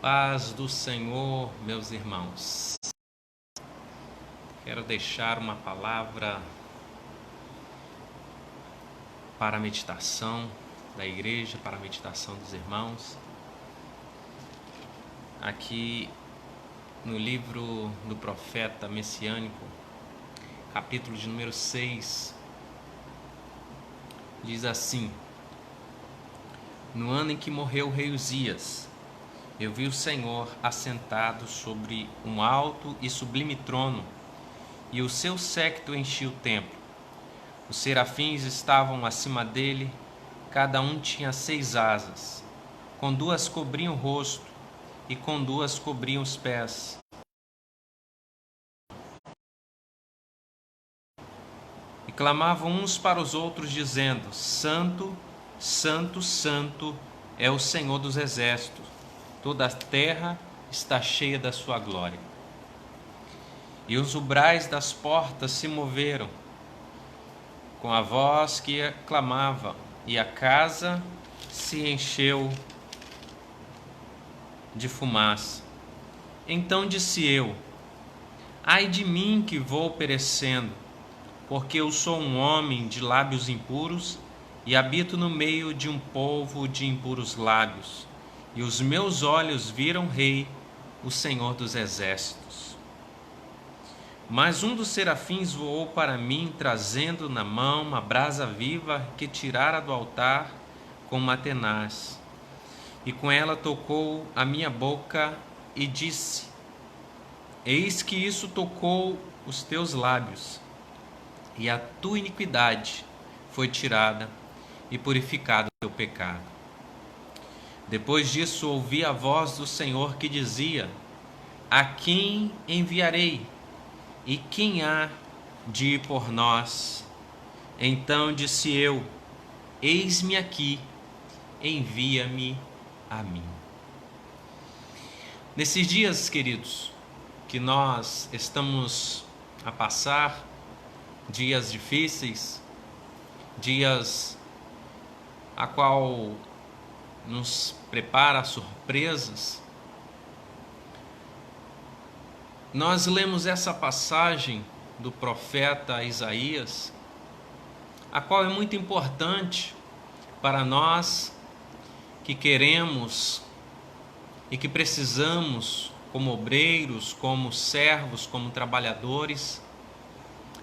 Paz do Senhor, meus irmãos. Quero deixar uma palavra para a meditação da igreja, para a meditação dos irmãos. Aqui no livro do profeta messiânico, capítulo de número 6, diz assim: No ano em que morreu o rei Uzias, eu vi o Senhor assentado sobre um alto e sublime trono, e o seu séquito enchia o templo. Os serafins estavam acima dele, cada um tinha 6 asas. Com 2 cobriam o rosto, e com 2 cobriam os pés. E clamavam uns para os outros, dizendo: Santo, Santo, Santo é o Senhor dos exércitos. Toda a terra está cheia da sua glória. E os umbrais das portas se moveram com a voz que clamava, e a casa se encheu de fumaça. Então disse eu: Ai de mim que vou perecendo, porque eu sou um homem de lábios impuros e habito no meio de um povo de impuros lábios. E os meus olhos viram o Rei, o Senhor dos exércitos. Mas um dos serafins voou para mim, trazendo na mão uma brasa viva que tirara do altar com uma tenaz. E com ela tocou a minha boca e disse: Eis que isso tocou os teus lábios, e a tua iniquidade foi tirada e purificado o teu pecado. Depois disso ouvi a voz do Senhor que dizia: A quem enviarei? E quem há de ir por nós? Então disse eu: Eis-me aqui, envia-me a mim. Nesses dias, queridos, que nós estamos a passar, dias difíceis, dias a qual nos prepara surpresas, nós lemos essa passagem do profeta Isaías, a qual é muito importante para nós que queremos e que precisamos, como obreiros, como servos, como trabalhadores,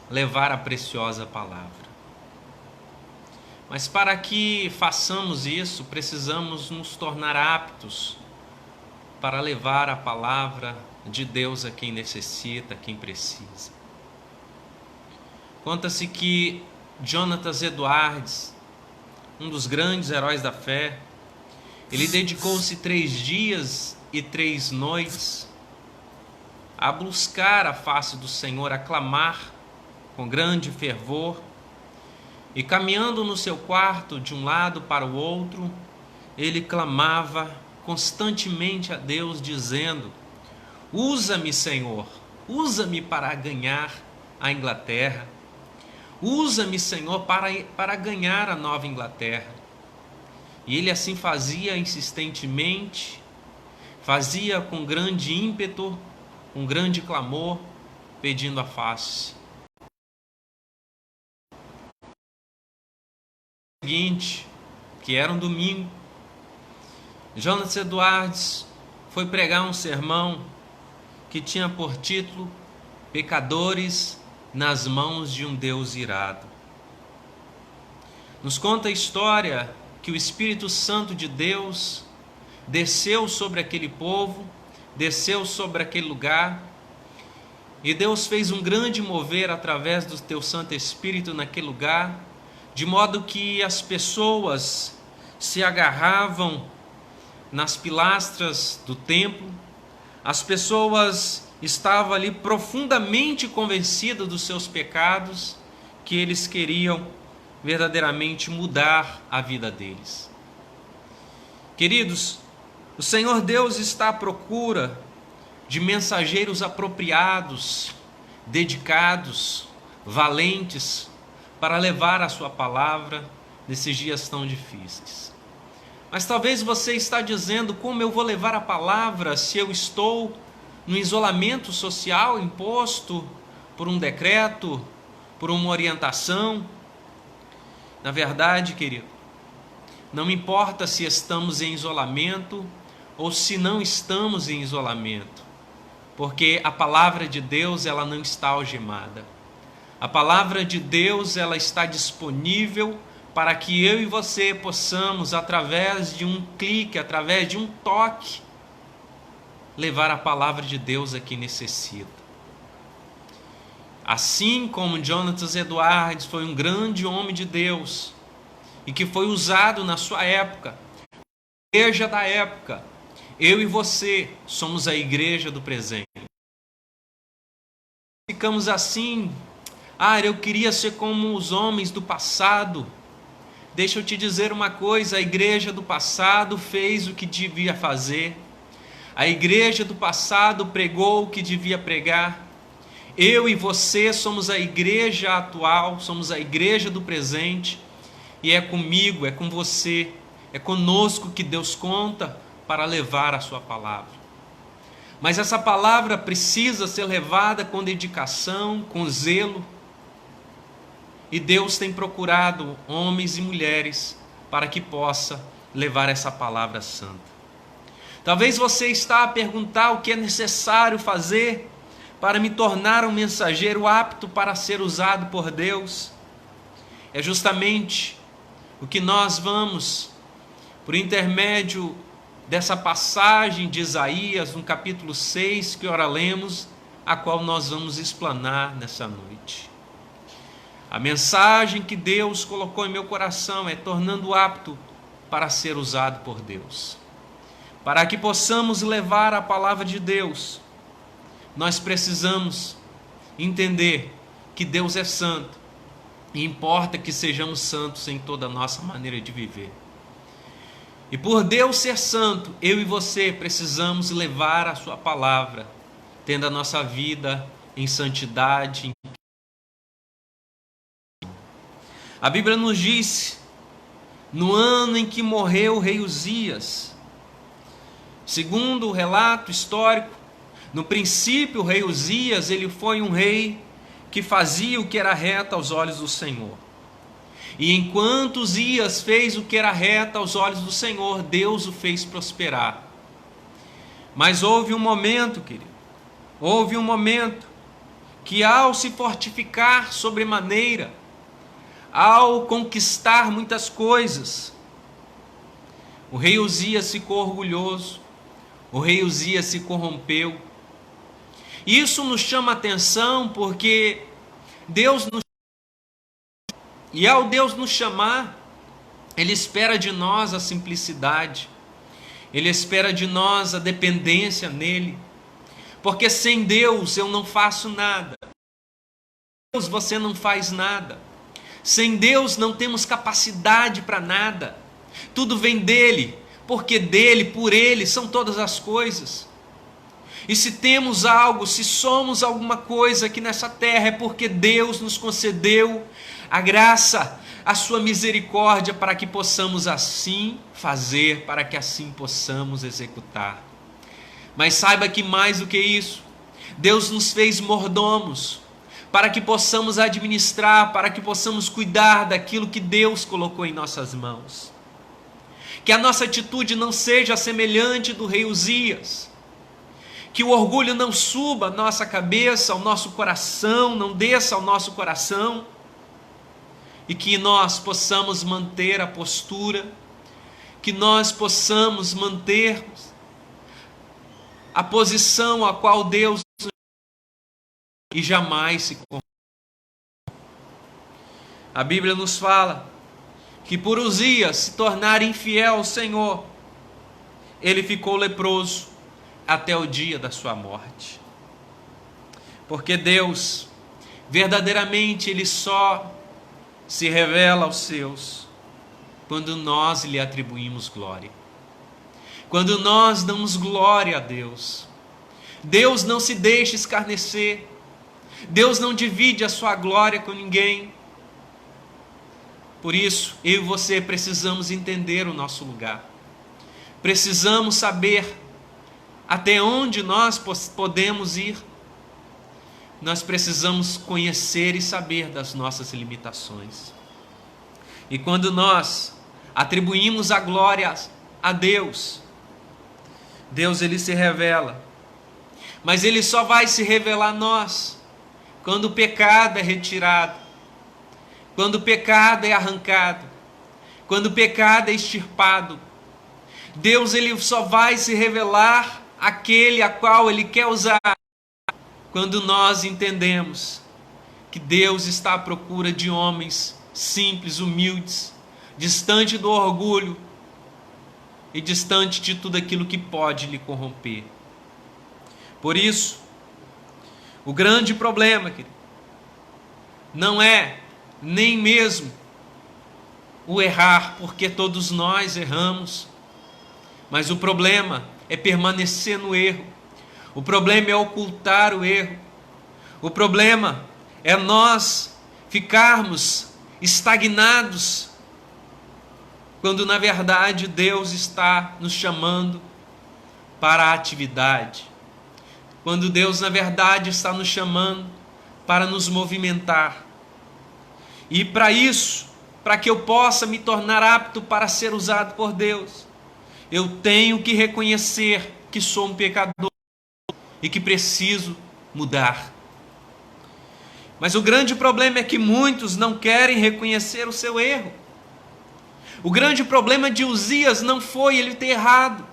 levar a preciosa palavra. Mas para que façamos isso, precisamos nos tornar aptos para levar a palavra de Deus a quem necessita, a quem precisa. Conta-se que Jonathan Edwards, um dos grandes heróis da fé, ele dedicou-se 3 dias e 3 noites a buscar a face do Senhor, a clamar com grande fervor. E caminhando no seu quarto de um lado para o outro, ele clamava constantemente a Deus, dizendo: Usa-me, Senhor, usa-me para ganhar a Inglaterra. Usa-me, Senhor, para ganhar a Nova Inglaterra. E ele assim fazia insistentemente, fazia com grande ímpeto, com grande clamor, pedindo a face. Seguinte, que era um domingo, Jonathan Edwards foi pregar um sermão que tinha por título: Pecadores nas mãos de um Deus irado. Nos conta a história que o Espírito Santo de Deus desceu sobre aquele povo, desceu sobre aquele lugar, e Deus fez um grande mover através do teu Santo Espírito naquele lugar, de modo que as pessoas se agarravam nas pilastras do templo, as pessoas estavam ali profundamente convencidas dos seus pecados, que eles queriam verdadeiramente mudar a vida deles. Queridos, o Senhor Deus está à procura de mensageiros apropriados, dedicados, valentes, para levar a sua palavra nesses dias tão difíceis. Mas talvez você está dizendo: como eu vou levar a palavra se eu estou no isolamento social imposto por um decreto, por uma orientação? Na verdade, querido, não importa se estamos em isolamento ou se não estamos em isolamento, porque a palavra de Deus, ela não está algemada. A palavra de Deus, ela está disponível para que eu e você possamos, através de um clique, através de um toque, levar a palavra de Deus a quem necessita. Assim como Jonathan Edwards foi um grande homem de Deus e que foi usado na sua época, a igreja da época, eu e você somos a igreja do presente. Ficamos assim: eu queria ser como os homens do passado. Deixa eu te dizer uma coisa: a igreja do passado fez o que devia fazer. A igreja do passado pregou o que devia pregar. Eu e você somos a igreja atual, somos a igreja do presente. E é comigo, é com você, é conosco que Deus conta para levar a sua palavra. Mas essa palavra precisa ser levada com dedicação, com zelo. E Deus tem procurado homens e mulheres para que possa levar essa palavra santa. Talvez você está a perguntar o que é necessário fazer para me tornar um mensageiro apto para ser usado por Deus. É justamente o que nós vamos, por intermédio dessa passagem de Isaías, no capítulo 6, que ora lemos, a qual nós vamos explanar nessa noite. A mensagem que Deus colocou em meu coração é tornando apto para ser usado por Deus. Para que possamos levar a palavra de Deus, nós precisamos entender que Deus é santo e importa que sejamos santos em toda a nossa maneira de viver. E por Deus ser santo, eu e você precisamos levar a sua palavra, tendo a nossa vida em santidade. A Bíblia nos diz, no ano em que morreu o rei Uzias, segundo o relato histórico, no princípio o rei Uzias, ele foi um rei que fazia o que era reto aos olhos do Senhor. E enquanto Uzias fez o que era reto aos olhos do Senhor, Deus o fez prosperar. Mas houve um momento, querido, houve um momento que ao se fortificar sobremaneira, ao conquistar muitas coisas, o rei Uzias ficou orgulhoso, o rei Uzias se corrompeu. Isso nos chama a atenção porque Deus nos... E ao Deus nos chamar, Ele espera de nós a simplicidade, Ele espera de nós a dependência nele, porque sem Deus eu não faço nada, sem Deus você não faz nada, sem Deus não temos capacidade para nada, tudo vem dele, porque dele, por ele são todas as coisas. E se temos algo, se somos alguma coisa aqui nessa terra, é porque Deus nos concedeu a graça, a sua misericórdia, para que possamos assim fazer, para que assim possamos executar. Mas saiba que mais do que isso, Deus nos fez mordomos, para que possamos administrar, para que possamos cuidar daquilo que Deus colocou em nossas mãos. Que a nossa atitude não seja semelhante do rei Uzias, que o orgulho não suba à nossa cabeça, ao nosso coração, não desça ao nosso coração, e que nós possamos manter a postura, que nós possamos manter a posição a qual Deus e jamais se corrompe. A Bíblia nos fala que por Uzias se tornar infiel ao Senhor, ele ficou leproso até o dia da sua morte. Porque Deus, verdadeiramente, Ele só se revela aos seus quando nós lhe atribuímos glória. Quando nós damos glória a Deus. Deus não se deixa escarnecer. Deus não divide a sua glória com ninguém. Por isso, eu e você precisamos entender o nosso lugar. precisamos saber até onde nós podemos ir. Nós precisamos conhecer e saber das nossas limitações. E quando nós atribuímos a glória a Deus, Deus ele se revela. Mas ele só vai se revelar a nós quando o pecado é retirado, quando o pecado é arrancado, quando o pecado é extirpado. Deus ele só vai se revelar àquele a qual ele quer usar quando nós entendemos que Deus está à procura de homens simples, humildes, distante do orgulho e distante de tudo aquilo que pode lhe corromper. Por isso, o grande problema, querido, não é nem mesmo o errar, porque todos nós erramos, mas o problema é permanecer no erro. O problema é ocultar o erro. O problema é nós ficarmos estagnados, quando na verdade Deus está nos chamando para a atividade. Quando Deus na verdade está nos chamando para nos movimentar. E para isso, para que eu possa me tornar apto para ser usado por Deus, eu tenho que reconhecer que sou um pecador e que preciso mudar. Mas o grande problema é que muitos não querem reconhecer o seu erro. O grande problema de Uzias não foi ele ter errado,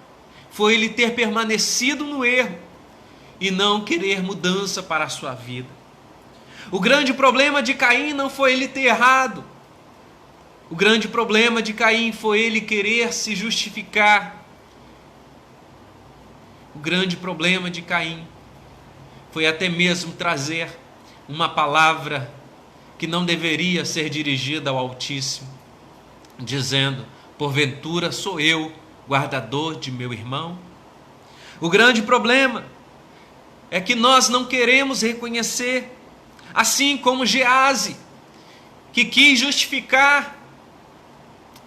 foi ele ter permanecido no erro e não querer mudança para a sua vida. O grande problema de Caim não foi ele ter errado. O grande problema de Caim foi ele querer se justificar. O grande problema de Caim foi até mesmo trazer uma palavra que não deveria ser dirigida ao Altíssimo, dizendo: porventura sou eu guardador de meu irmão? O grande problema é que nós não queremos reconhecer, assim como Geazi, que quis justificar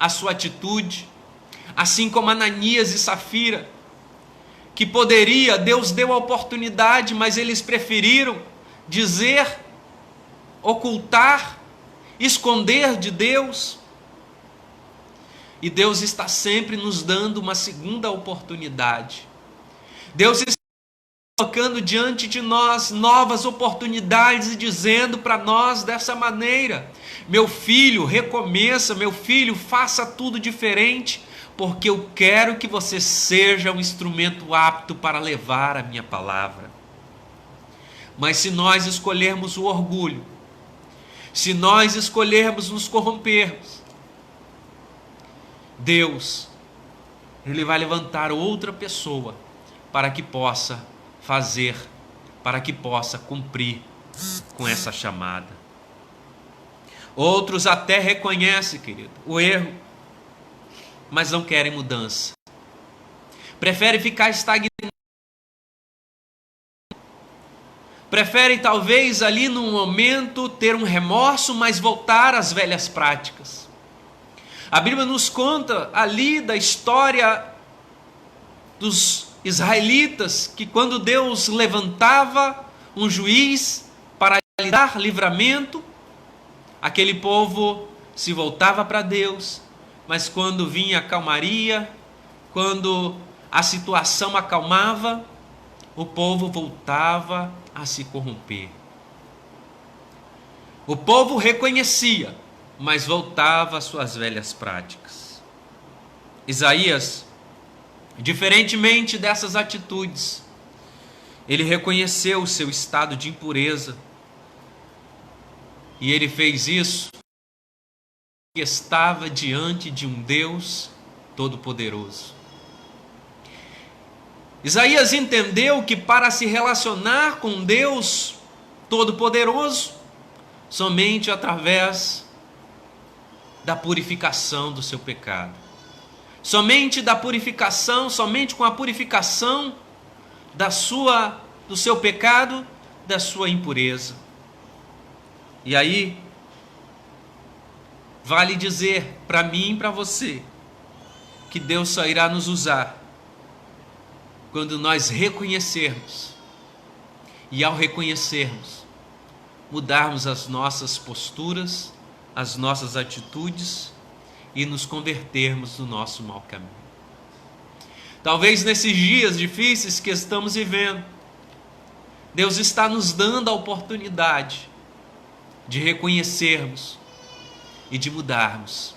a sua atitude, assim como Ananias e Safira, que poderia, Deus deu a oportunidade, mas eles preferiram dizer, ocultar, esconder de Deus. E Deus está sempre nos dando uma segunda oportunidade. Deus está colocando diante de nós novas oportunidades e dizendo para nós dessa maneira: meu filho, recomeça, meu filho, faça tudo diferente, porque eu quero que você seja um instrumento apto para levar a minha palavra. Mas se nós escolhermos o orgulho, se nós escolhermos nos corrompermos, Deus, Ele vai levantar outra pessoa para que possa fazer, para que possa cumprir com essa chamada. Outros até reconhecem, querido, o erro, mas não querem mudança. Preferem ficar estagnados. Preferem talvez ali num momento ter um remorso, mas voltar às velhas práticas. A Bíblia nos conta ali da história dos israelitas, que quando Deus levantava um juiz para lhe dar livramento, aquele povo se voltava para Deus, mas quando vinha a calmaria, quando a situação acalmava, o povo voltava a se corromper. O povo reconhecia, mas voltava às suas velhas práticas. Isaías, diferentemente dessas atitudes, ele reconheceu o seu estado de impureza, e ele fez isso porque estava diante de um Deus todo-poderoso. Isaías entendeu que para se relacionar com Deus todo-poderoso, somente através da purificação do seu pecado, somente da purificação, somente com a purificação do seu pecado, da sua impureza. E aí, vale dizer para mim e para você, que Deus só irá nos usar quando nós reconhecermos, e ao reconhecermos, mudarmos as nossas posturas, as nossas atitudes e nos convertermos do nosso mau caminho. Talvez nesses dias difíceis que estamos vivendo, Deus está nos dando a oportunidade de reconhecermos e de mudarmos.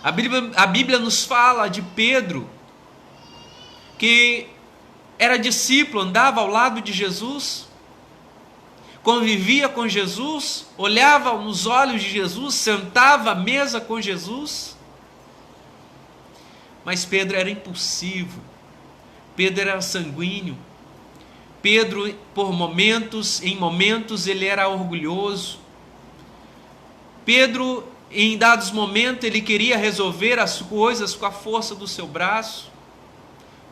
A Bíblia nos fala de Pedro, que era discípulo, andava ao lado de Jesus, convivia com Jesus, olhava nos olhos de Jesus, sentava à mesa com Jesus. Mas Pedro era impulsivo, Pedro era sanguíneo, Pedro, em momentos ele era orgulhoso. Pedro, em dados momentos, ele queria resolver as coisas com a força do seu braço,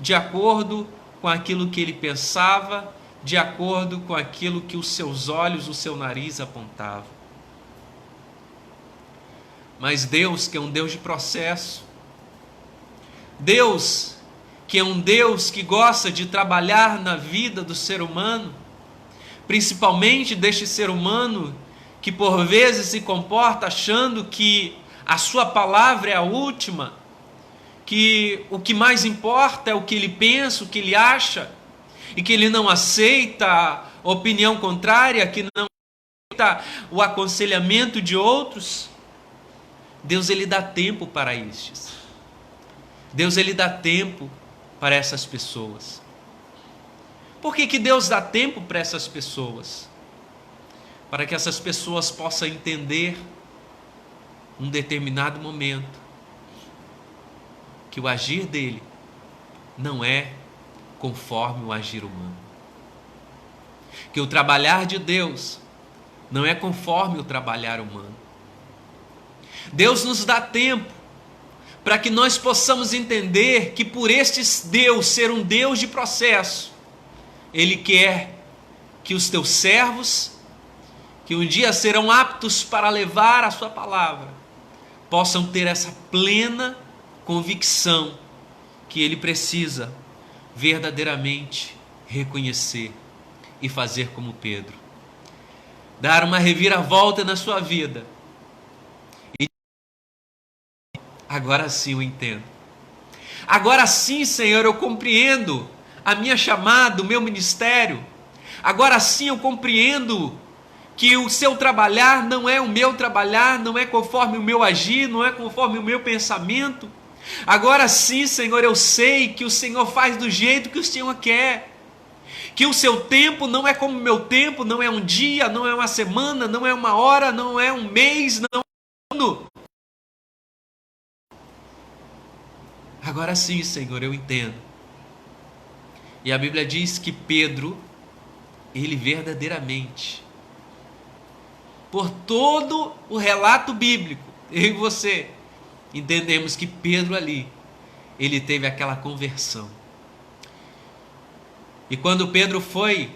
de acordo com aquilo que ele pensava, de acordo com aquilo que os seus olhos, o seu nariz apontavam. Mas Deus, que é um Deus de processo, Deus, que é um Deus que gosta de trabalhar na vida do ser humano, principalmente deste ser humano que por vezes se comporta achando que a sua palavra é a última, que o que mais importa é o que ele pensa, o que ele acha, e que ele não aceita a opinião contrária, que não aceita o aconselhamento de outros. Deus, ele dá tempo para estes. Deus, ele dá tempo para essas pessoas. Por que Deus dá tempo para essas pessoas? Para que essas pessoas possam entender, num determinado momento, que o agir dele não é conforme o agir humano. Que o trabalhar de Deus não é conforme o trabalhar humano. Deus nos dá tempo para que nós possamos entender que por este Deus ser um Deus de processo, Ele quer que os teus servos, que um dia serão aptos para levar a sua palavra, possam ter essa plena convicção que ele precisa verdadeiramente reconhecer e fazer como Pedro. Dar uma reviravolta na sua vida. E agora sim eu entendo. Agora sim, Senhor, eu compreendo a minha chamada, o meu ministério. Agora sim eu compreendo que o seu trabalhar não é o meu trabalhar, não é conforme o meu agir, não é conforme o meu pensamento. Agora sim, Senhor, eu sei que o Senhor faz do jeito que o Senhor quer. Que o seu tempo não é como o meu tempo, não é um dia, não é uma semana, não é uma hora, não é um mês, não é um ano. Agora sim, Senhor, eu entendo. E a Bíblia diz que Pedro, ele verdadeiramente, por todo o relato bíblico, eu e você, entendemos que Pedro ali, ele teve aquela conversão. E quando Pedro foi,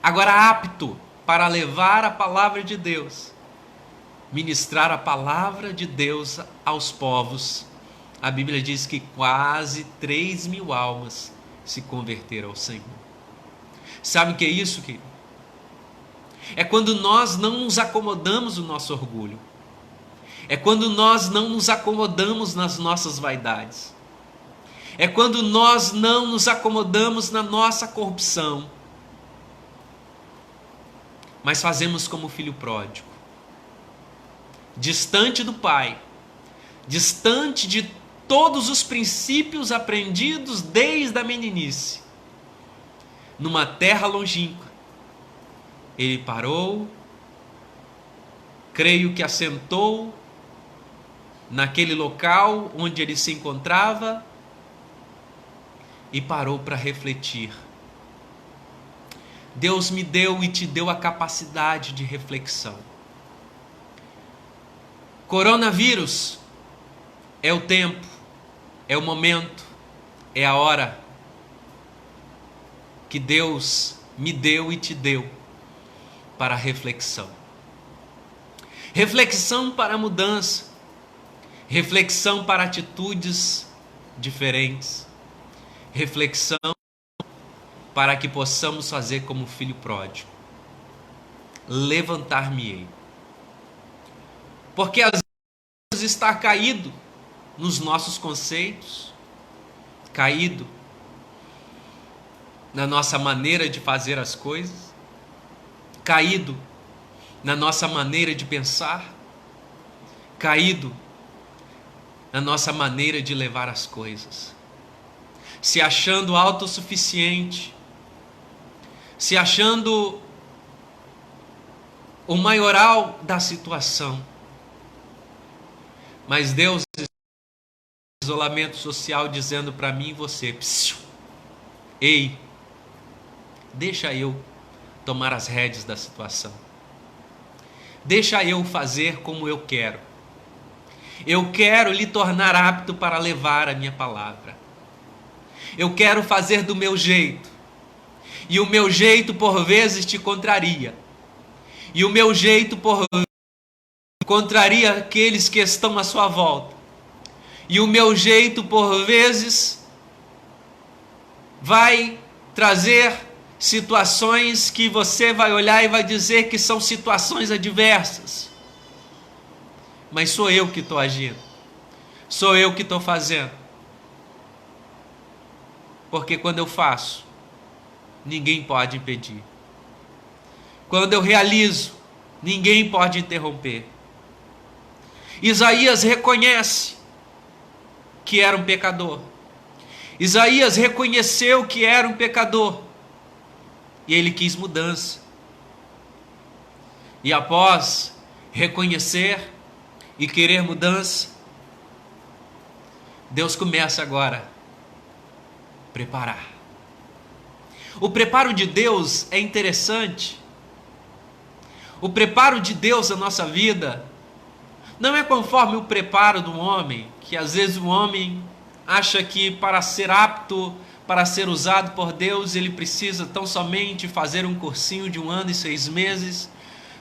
agora apto para levar a palavra de Deus, ministrar a palavra de Deus aos povos, a Bíblia diz que quase 3.000 almas se converteram ao Senhor. Sabe o que é isso, querido? É quando nós não nos acomodamos no nosso orgulho. É quando nós não nos acomodamos nas nossas vaidades. É quando nós não nos acomodamos na nossa corrupção. Mas fazemos como o filho pródigo. Distante do Pai. Distante de todos os princípios aprendidos desde a meninice. Numa terra longínqua. Ele parou, creio que assentou naquele local onde ele se encontrava e parou para refletir. Deus me deu e te deu a capacidade de reflexão. Coronavírus é o tempo, é o momento, é a hora que Deus me deu e te deu para reflexão. Reflexão para mudança. Reflexão para atitudes diferentes, reflexão para que possamos fazer como filho pródigo. Levantar-me-ei. Porque às vezes está caído nos nossos conceitos, caído na nossa maneira de fazer as coisas, caído na nossa maneira de pensar, caído na nossa maneira de levar as coisas, se achando autossuficiente, se achando o maioral da situação. Mas Deus, isolamento social, dizendo para mim e você: ei, deixa eu tomar as rédeas da situação. Deixa eu fazer como eu quero. Eu quero lhe tornar apto para levar a minha palavra. Eu quero fazer do meu jeito. E o meu jeito por vezes te contraria. E o meu jeito por vezes contraria aqueles que estão à sua volta. E o meu jeito por vezes vai trazer situações que você vai olhar e vai dizer que são situações adversas. Mas sou eu que estou agindo. Sou eu que estou fazendo. Porque quando eu faço, ninguém pode impedir. Quando eu realizo, ninguém pode interromper. Isaías reconhece que era um pecador. Isaías reconheceu que era um pecador. E ele quis mudança. E após reconhecer e querer mudança, Deus começa agora a preparar. O preparo de Deus é interessante. O preparo de Deus na nossa vida não é conforme o preparo do homem, que às vezes o homem acha que para ser apto, para ser usado por Deus, ele precisa tão somente fazer um cursinho de 1 ano e 6 meses,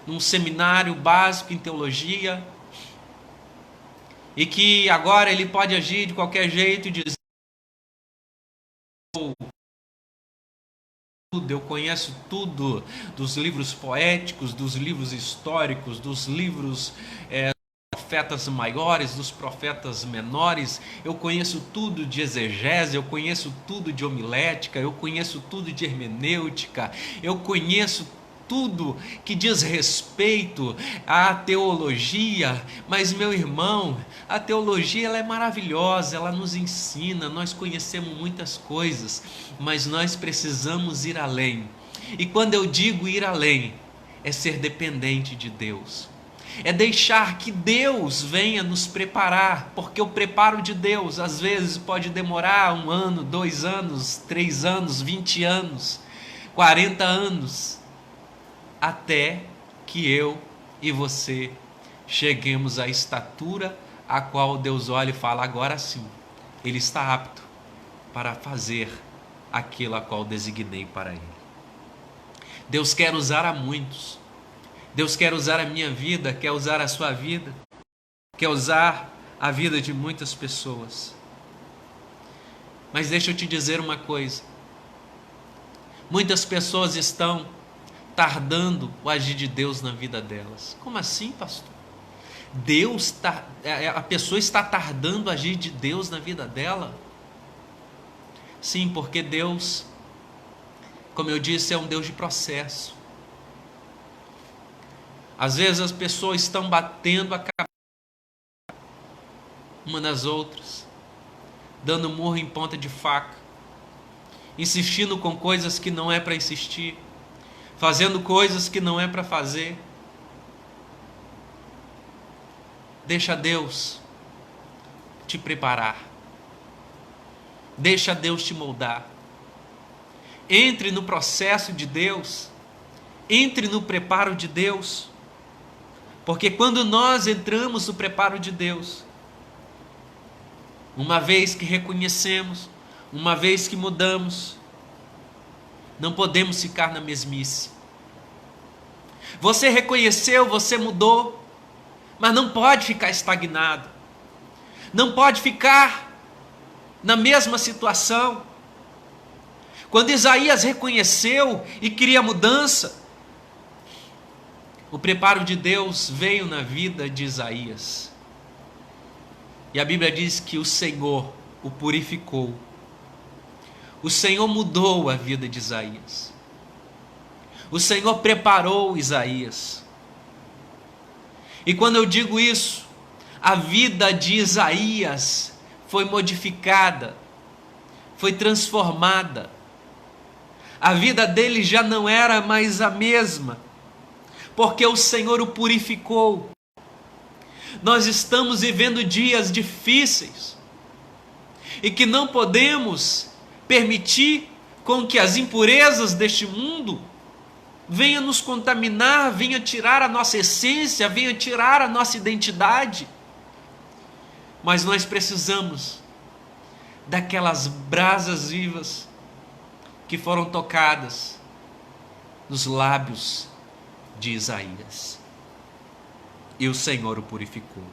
num seminário básico em teologia, e que agora ele pode agir de qualquer jeito e dizer: eu conheço tudo dos livros poéticos, dos livros históricos, dos livros profetas maiores, dos profetas menores, eu conheço tudo de exegese, eu conheço tudo de homilética, eu conheço tudo de hermenêutica, eu conheço tudo que diz respeito à teologia. Mas, meu irmão, a teologia ela é maravilhosa, ela nos ensina, nós conhecemos muitas coisas, mas nós precisamos ir além. E quando eu digo ir além, é ser dependente de Deus. É deixar que Deus venha nos preparar, porque o preparo de Deus às vezes pode demorar 1 ano, 2 anos, 3 anos, 20 anos, 40 anos, até que eu e você cheguemos à estatura a qual Deus olha e fala: agora sim, ele está apto para fazer aquilo a qual designei para ele. Deus quer usar a muitos. Deus quer usar a minha vida, quer usar a sua vida, quer usar a vida de muitas pessoas. Mas deixa eu te dizer uma coisa. Muitas pessoas estão tardando o agir de Deus na vida delas. Como assim, pastor? A pessoa está tardando o agir de Deus na vida dela? Sim, porque Deus, como eu disse, é um Deus de processo. Às vezes as pessoas estão batendo a cabeça uma nas outras, dando murro em ponta de faca, insistindo com coisas que não é para insistir, fazendo coisas que não é para fazer. Deixa Deus te preparar. Deixa Deus te moldar. Entre no processo de Deus. Entre no preparo de Deus. Porque quando nós entramos no preparo de Deus, uma vez que reconhecemos, uma vez que mudamos, não podemos ficar na mesmice. Você reconheceu, você mudou, mas não pode ficar estagnado. Não pode ficar na mesma situação. Quando Isaías reconheceu e queria mudança, o preparo de Deus veio na vida de Isaías. E a Bíblia diz que o Senhor o purificou. O Senhor mudou a vida de Isaías. O Senhor preparou Isaías. E quando eu digo isso, a vida de Isaías foi modificada, foi transformada. A vida dele já não era mais a mesma, porque o Senhor o purificou. Nós estamos vivendo dias difíceis e que não podemos permitir com que as impurezas deste mundo venham nos contaminar, venham tirar a nossa essência, venham tirar a nossa identidade. Mas nós precisamos daquelas brasas vivas que foram tocadas nos lábios de Isaías. E o Senhor o purificou.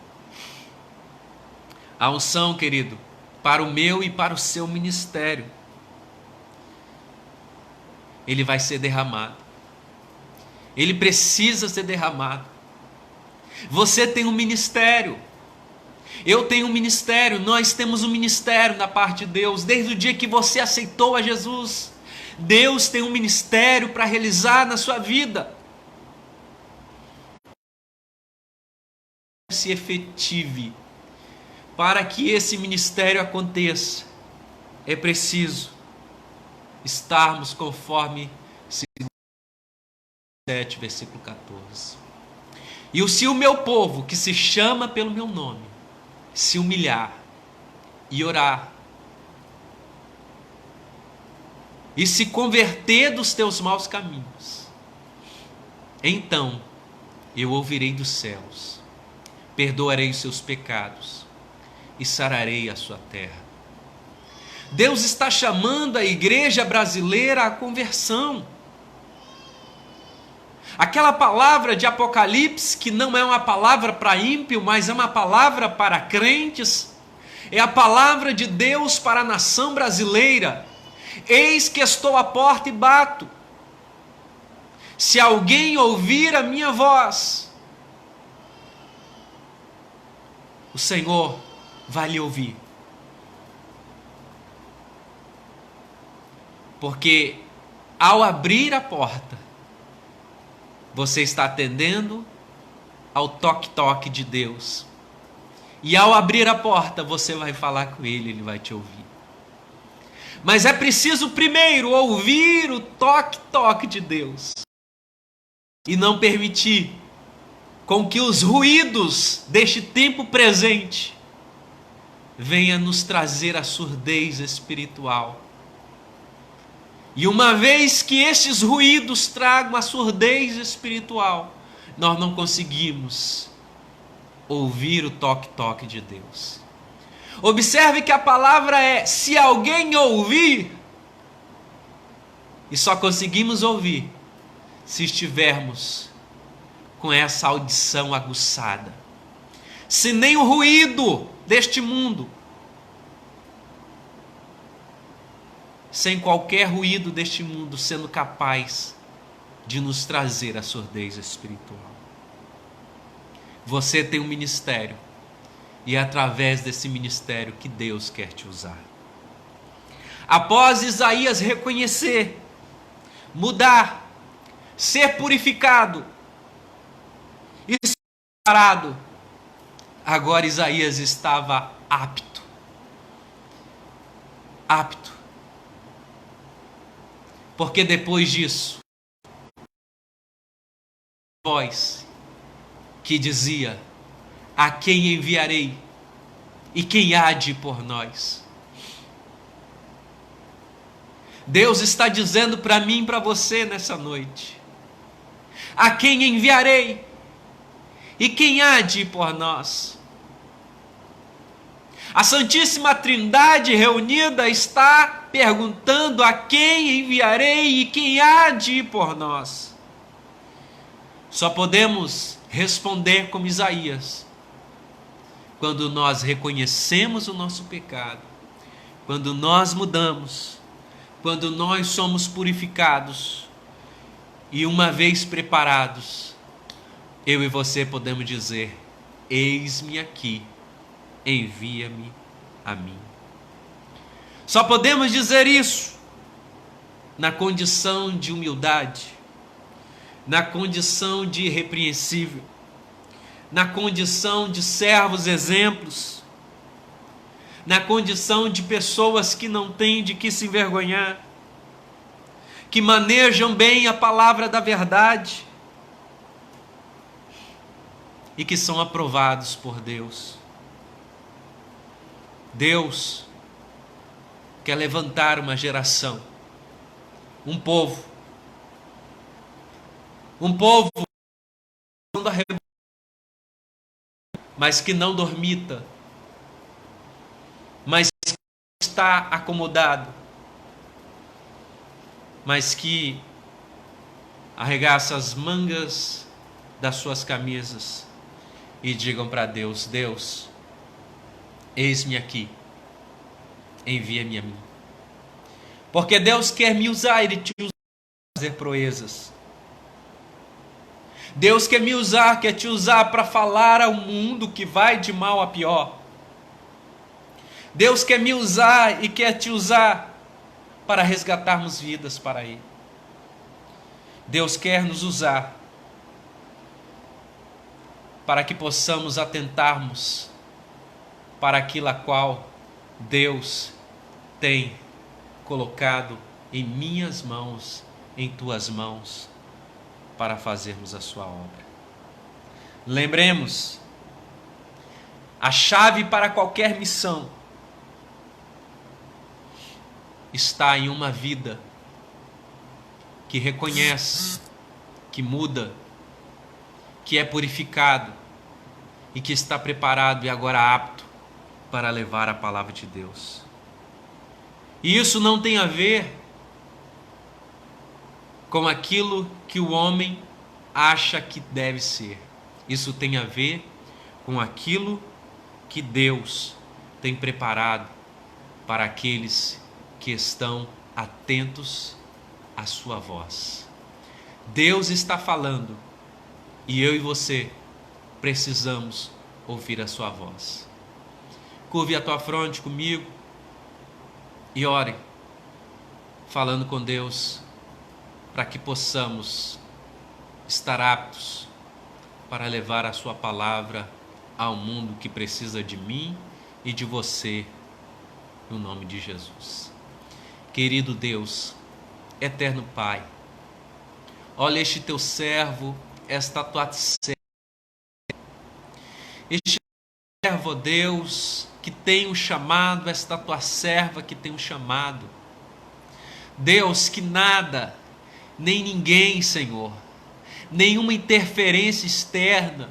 A unção, querido, para o meu e para o seu ministério, ele vai ser derramado. Ele precisa ser derramado. Você tem um ministério. Eu tenho um ministério. Nós temos um ministério da parte de Deus. Desde o dia que você aceitou a Jesus, Deus tem um ministério para realizar na sua vida. Se efetive. Para que esse ministério aconteça, é preciso estarmos conforme 7, versículo 14. E se o meu povo, que se chama pelo meu nome, se humilhar e orar, e se converter dos teus maus caminhos, então eu ouvirei dos céus, perdoarei os seus pecados e sararei a sua terra. Deus está chamando a igreja brasileira à conversão. Aquela palavra de Apocalipse, que não é uma palavra para ímpio, mas é uma palavra para crentes, é a palavra de Deus para a nação brasileira. Eis que estou à porta e bato. Se alguém ouvir a minha voz, o Senhor vai lhe ouvir. Porque ao abrir a porta, você está atendendo ao toque-toque de Deus. E ao abrir a porta, você vai falar com Ele, Ele vai te ouvir. Mas é preciso primeiro ouvir o toque-toque de Deus. E não permitir com que os ruídos deste tempo presente venham nos trazer a surdez espiritual. E uma vez que esses ruídos tragam a surdez espiritual, nós não conseguimos ouvir o toque-toque de Deus. Observe que a palavra é: se alguém ouvir, e só conseguimos ouvir se estivermos com essa audição aguçada. Se nem o ruído deste mundo, sem qualquer ruído deste mundo sendo capaz de nos trazer a surdez espiritual. Você tem um ministério, e é através desse ministério que Deus quer te usar. Após Isaías reconhecer, mudar, ser purificado e ser preparado, agora Isaías estava apto. Porque depois disso, voz que dizia: a quem enviarei? E quem há de ir por nós? Deus está dizendo para mim e para você nessa noite: a quem enviarei? E quem há de ir por nós? A Santíssima Trindade reunida está perguntando: a quem enviarei e quem há de ir por nós? Só podemos responder como Isaías, quando nós reconhecemos o nosso pecado, quando nós mudamos, quando nós somos purificados e uma vez preparados, eu e você podemos dizer: eis-me aqui, envia-me a mim. Só podemos dizer isso na condição de humildade, na condição de irrepreensível, na condição de servos exemplos, na condição de pessoas que não têm de que se envergonhar, que manejam bem a palavra da verdade e que são aprovados por Deus. Deus quer levantar uma geração, um povo da rebelião, mas que não dormita, mas que está acomodado, mas que arregaça as mangas das suas camisas e digam para Deus: Deus, eis-me aqui, envia-me a mim. Porque Deus quer me usar, Ele te usa para fazer proezas. Deus quer me usar, quer te usar para falar ao mundo que vai de mal a pior. Deus quer me usar e quer te usar para resgatarmos vidas para Ele. Deus quer nos usar para que possamos atentarmos para aquilo a qual Deus tem colocado em minhas mãos, em tuas mãos, para fazermos a sua obra. Lembremos, a chave para qualquer missão está em uma vida que reconhece, que muda, que é purificado e que está preparado e agora apto para levar a palavra de Deus. E isso não tem a ver com aquilo que o homem acha que deve ser. Isso tem a ver com aquilo que Deus tem preparado para aqueles que estão atentos à sua voz. Deus está falando e eu e você precisamos ouvir a sua voz. Curve a tua fronte comigo e ore, falando com Deus, para que possamos estar aptos para levar a sua palavra ao mundo que precisa de mim e de você, no nome de Jesus. Querido Deus, eterno Pai, olha este teu servo, esta tua serva, este servo, ó Deus, que tem um chamado, esta tua serva que tem um chamado. Deus, que nada, nem ninguém, Senhor, nenhuma interferência externa,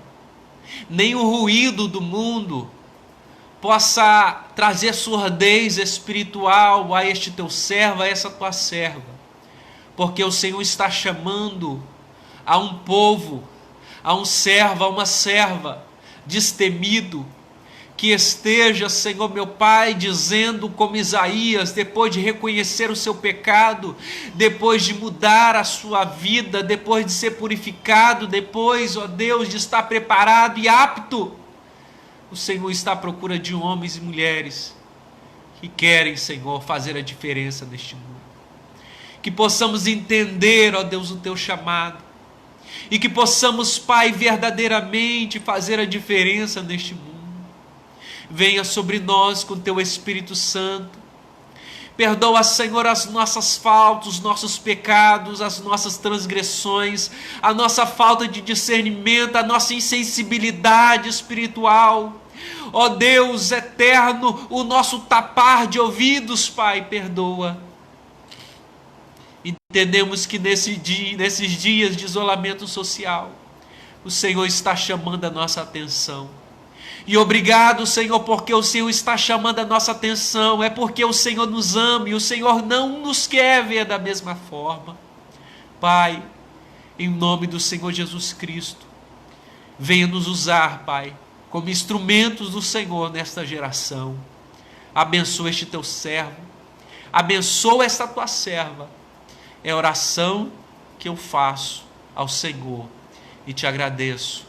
nem o ruído do mundo possa trazer surdez espiritual a este teu servo, a essa tua serva, porque o Senhor está chamando a um povo, a um servo, a uma serva destemido, que esteja, Senhor meu Pai, dizendo como Isaías, depois de reconhecer o seu pecado, depois de mudar a sua vida, depois de ser purificado, depois, ó Deus, de estar preparado e apto, o Senhor está à procura de homens e mulheres que querem, Senhor, fazer a diferença neste mundo. Que possamos entender, ó Deus, o teu chamado, e que possamos, Pai, verdadeiramente fazer a diferença neste mundo. Venha sobre nós com teu Espírito Santo. Perdoa, Senhor, as nossas faltas, os nossos pecados, as nossas transgressões, a nossa falta de discernimento, a nossa insensibilidade espiritual. Ó Deus eterno, o nosso tapar de ouvidos, Pai, perdoa. Entendemos que nesses dias de isolamento social, o Senhor está chamando a nossa atenção. E obrigado, Senhor, porque o Senhor está chamando a nossa atenção. É porque o Senhor nos ama e o Senhor não nos quer ver da mesma forma. Pai, em nome do Senhor Jesus Cristo, venha nos usar, Pai, como instrumentos do Senhor nesta geração, Abençoa este teu servo. Abençoa esta tua serva. É a oração que eu faço ao Senhor e te agradeço